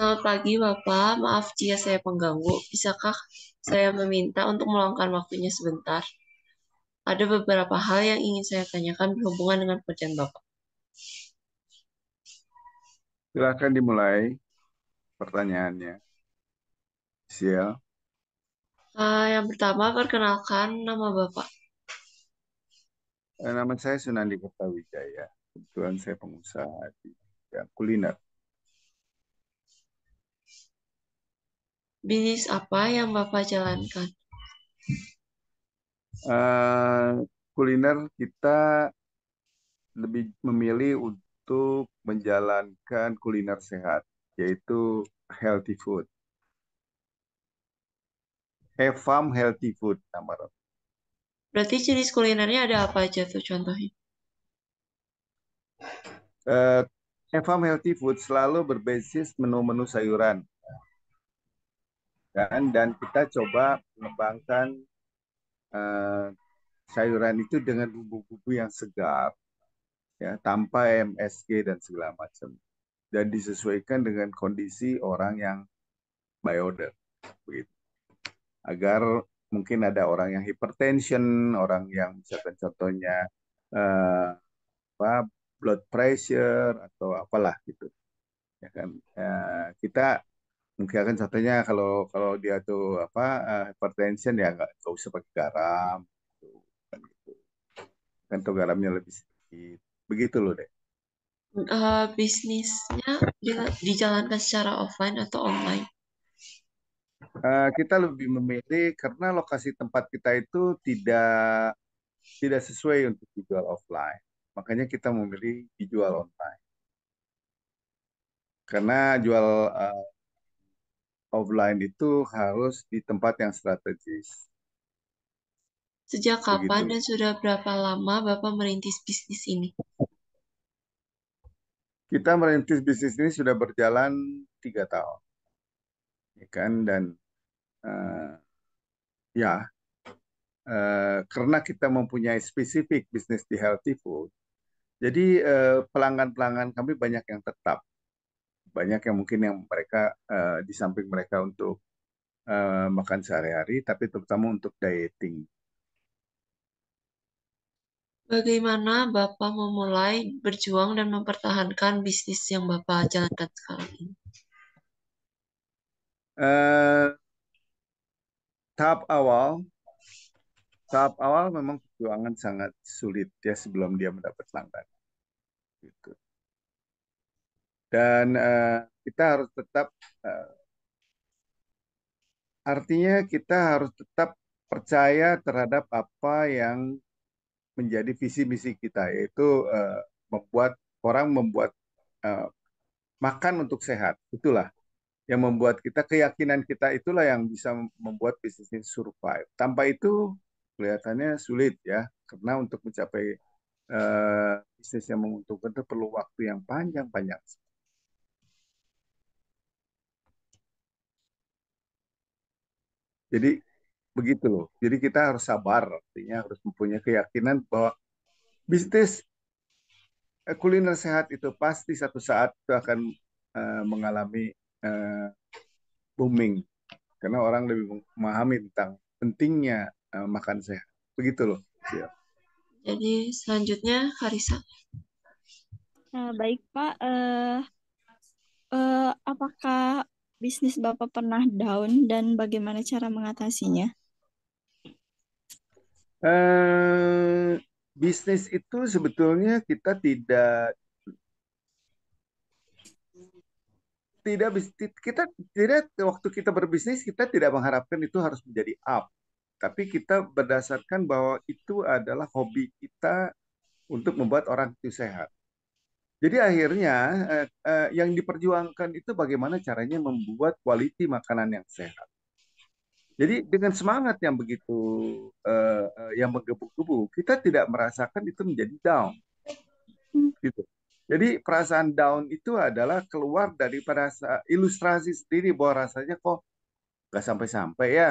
Selamat pagi, Bapak. Maaf jika saya mengganggu. Bisakah saya meminta untuk meluangkan waktunya sebentar? Ada beberapa hal yang ingin saya tanyakan berhubungan dengan pekerjaan Bapak. Silakan dimulai pertanyaannya. Sial. Yang pertama, perkenalkan nama Bapak. Nama saya Sunandi Kertawijaya. Kebetulan saya pengusaha di bidang kuliner. Bisnis apa yang Bapak jalankan? Eh, Kuliner kita lebih memilih untuk menjalankan kuliner sehat, yaitu healthy food. Farm Healthy Food nama. Berarti jenis kulinernya ada apa aja tuh contohnya? Eh, Farm Healthy Food selalu berbasis menu-menu sayuran, kan? Dan kita coba mengembangkan eh, sayuran itu dengan bumbu-bumbu yang segar, ya, tanpa MSG dan segala macam, dan disesuaikan dengan kondisi orang yang buy order, begitu. Agar mungkin ada orang yang hypertension, orang yang misalkan contohnya eh, apa, blood pressure atau apalah gitu, ya kan. Kita mungkin akan contohnya kalau kalau dia tuh apa, hypertension, ya nggak usah pakai garam, gitu, kan gitu. Kan tuh garamnya lebih sedikit, begitu loh deh. Bisnisnya dijalankan secara offline atau online? Kita lebih memilih karena lokasi tempat kita itu tidak tidak sesuai untuk dijual offline. Makanya kita memilih dijual online. Karena jual uh, offline itu harus di tempat yang strategis. Sejak kapan Begitu loh. dan sudah berapa lama Bapak merintis bisnis ini? Kita merintis bisnis ini sudah berjalan 3 tahun, ya kan? Dan uh, ya, karena kita mempunyai spesifik bisnis di healthy food, jadi pelanggan-pelanggan kami banyak yang tetap. Banyak yang mungkin yang mereka di samping mereka untuk makan sehari-hari, tapi terutama untuk dieting. Bagaimana Bapak memulai berjuang dan mempertahankan bisnis yang Bapak jalankan sekarang ini? Eh, tahap awal, tahap awal memang perjuangan sangat sulit ya sebelum dia mendapat pelanggan. Gitu. Dan kita harus tetap, eh, artinya kita harus tetap percaya terhadap apa yang menjadi visi misi kita, yaitu membuat orang membuat eh, makan untuk sehat. Itulah yang membuat kita, keyakinan kita itulah yang bisa membuat bisnis ini survive. Tanpa itu kelihatannya sulit ya, karena untuk mencapai bisnis yang menguntungkan itu perlu waktu yang panjang-panjang. Jadi begitu loh. Jadi kita harus sabar, artinya harus mempunyai keyakinan bahwa bisnis kuliner sehat itu pasti satu saat itu akan mengalami eh, booming, karena orang lebih memahami tentang pentingnya makan sehat. Begitu loh. Siap. Jadi selanjutnya Karisa. Baik Pak, apakah bisnis Bapak pernah down dan bagaimana cara mengatasinya? Eh, Bisnis itu sebetulnya kita tidak tidak kita tidak, waktu kita berbisnis kita tidak mengharapkan itu harus menjadi up, tapi kita berdasarkan bahwa itu adalah hobi kita untuk membuat orang itu sehat. Jadi akhirnya yang diperjuangkan itu bagaimana caranya membuat quality makanan yang sehat. Jadi dengan semangat yang begitu yang menggebu-gebu, kita tidak merasakan itu menjadi down, Hmm, gitu. Jadi perasaan down itu adalah keluar daripada ilustrasi sendiri bahwa rasanya kok nggak sampai-sampai ya.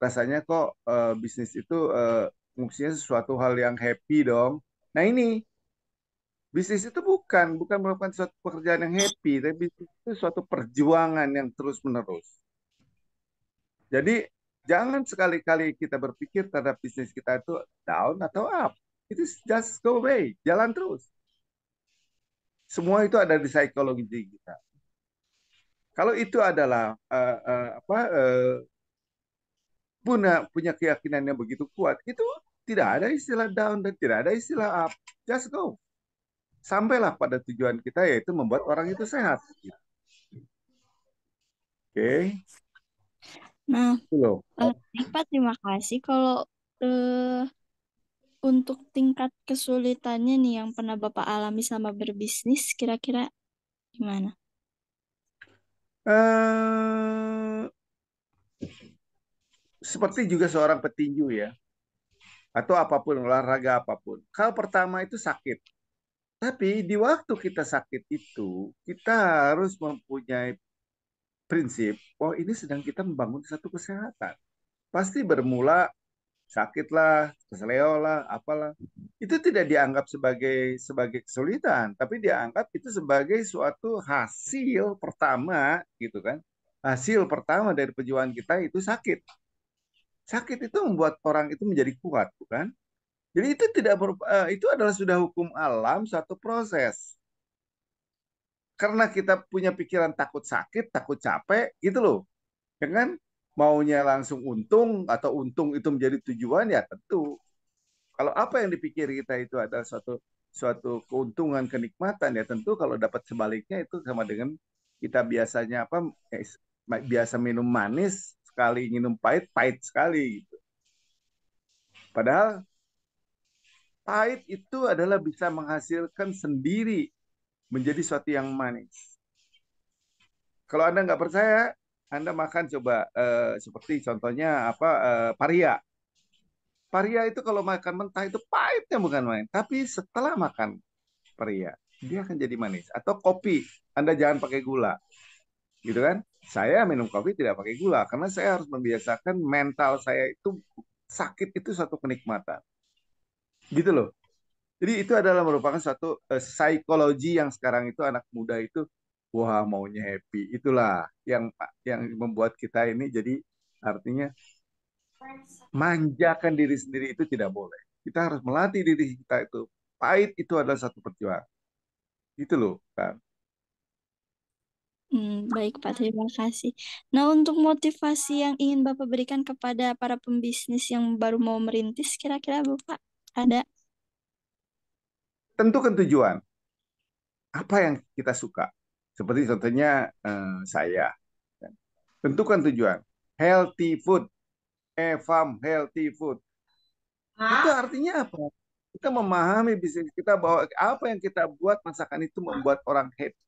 Rasanya kok bisnis itu mestinya sesuatu hal yang happy dong. Nah ini Bisnis itu bukan merupakan suatu pekerjaan yang happy, tapi bisnis itu suatu perjuangan yang terus-menerus. Jadi jangan sekali-kali kita berpikir terhadap bisnis kita itu down atau up. Itu just go away, jalan terus. Semua itu ada di psikologi kita. Kalau itu adalah punya keyakinan yang begitu kuat, itu tidak ada istilah down dan tidak ada istilah up. Just go. Sampailah pada tujuan kita, yaitu membuat orang itu sehat. Oke, Nah, itu loh. Pak, terima kasih. Kalau eh, untuk tingkat kesulitannya nih yang pernah Bapak alami selama berbisnis, kira-kira gimana? Eh, Seperti juga seorang petinju ya, atau apapun olahraga apapun. Hal pertama itu sakit. Tapi di waktu kita sakit itu, kita harus mempunyai prinsip, oh ini sedang kita membangun satu kesehatan. Pasti bermula sakit lah, keseleo lah, apalah. Itu tidak dianggap sebagai kesulitan, tapi dianggap itu sebagai suatu hasil pertama, gitu kan. Hasil pertama dari perjuangan kita itu sakit. Sakit itu membuat orang itu menjadi kuat, bukan? Jadi itu itu adalah sudah hukum alam suatu proses. Karena kita punya pikiran takut sakit, takut capek, gitu loh. Ya kan? Maunya langsung untung atau untung itu menjadi tujuan ya tentu. Kalau apa yang dipikir kita itu adalah suatu suatu keuntungan, kenikmatan ya tentu kalau dapat sebaliknya itu sama dengan kita biasanya biasa minum manis sekali minum pahit, pahit sekali gitu. Padahal pahit itu adalah bisa menghasilkan sendiri menjadi suatu yang manis. Kalau Anda nggak percaya, Anda makan coba seperti contohnya paria. Paria itu kalau makan mentah itu pahitnya bukan main. Tapi setelah makan paria, dia akan jadi manis. Atau kopi, Anda jangan pakai gula, gitu kan? Saya minum kopi tidak pakai gula karena saya harus membiasakan mental saya itu sakit itu satu kenikmatan, gitu loh. Jadi itu adalah merupakan suatu psikologi yang sekarang itu anak muda itu wah maunya happy. Itulah yang membuat kita ini jadi artinya manjakan diri sendiri itu tidak boleh. Kita harus melatih diri kita itu. Pahit itu adalah satu perjuangan. Itu loh kan. Baik, Pak, terima kasih. Nah, untuk motivasi yang ingin Bapak berikan kepada para pembisnis yang baru mau merintis, kira-kira Bapak ada? Tentukan tujuan. Apa yang kita suka. Seperti contohnya saya. Tentukan tujuan. Healthy food. Evam healthy food. Itu artinya apa? Kita memahami bisnis kita bahwa apa yang kita buat masakan itu membuat orang happy,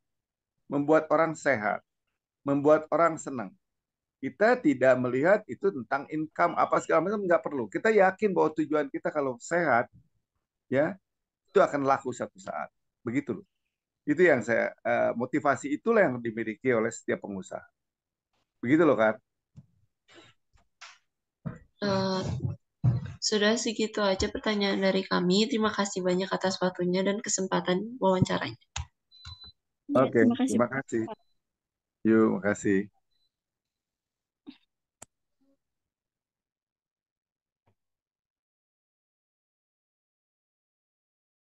membuat orang sehat, membuat orang senang. Kita tidak melihat itu tentang income apa segala macam nggak perlu. Kita yakin bahwa tujuan kita kalau sehat ya itu akan laku satu saat. Begitu loh. Itu yang saya motivasi itulah yang dimiliki oleh setiap pengusaha. Begitu loh kan. Eh, Sudah segitu aja pertanyaan dari kami. Terima kasih banyak atas waktunya dan kesempatan wawancaranya. Ya, Oke, terima kasih. terima kasih. Yuk, makasih.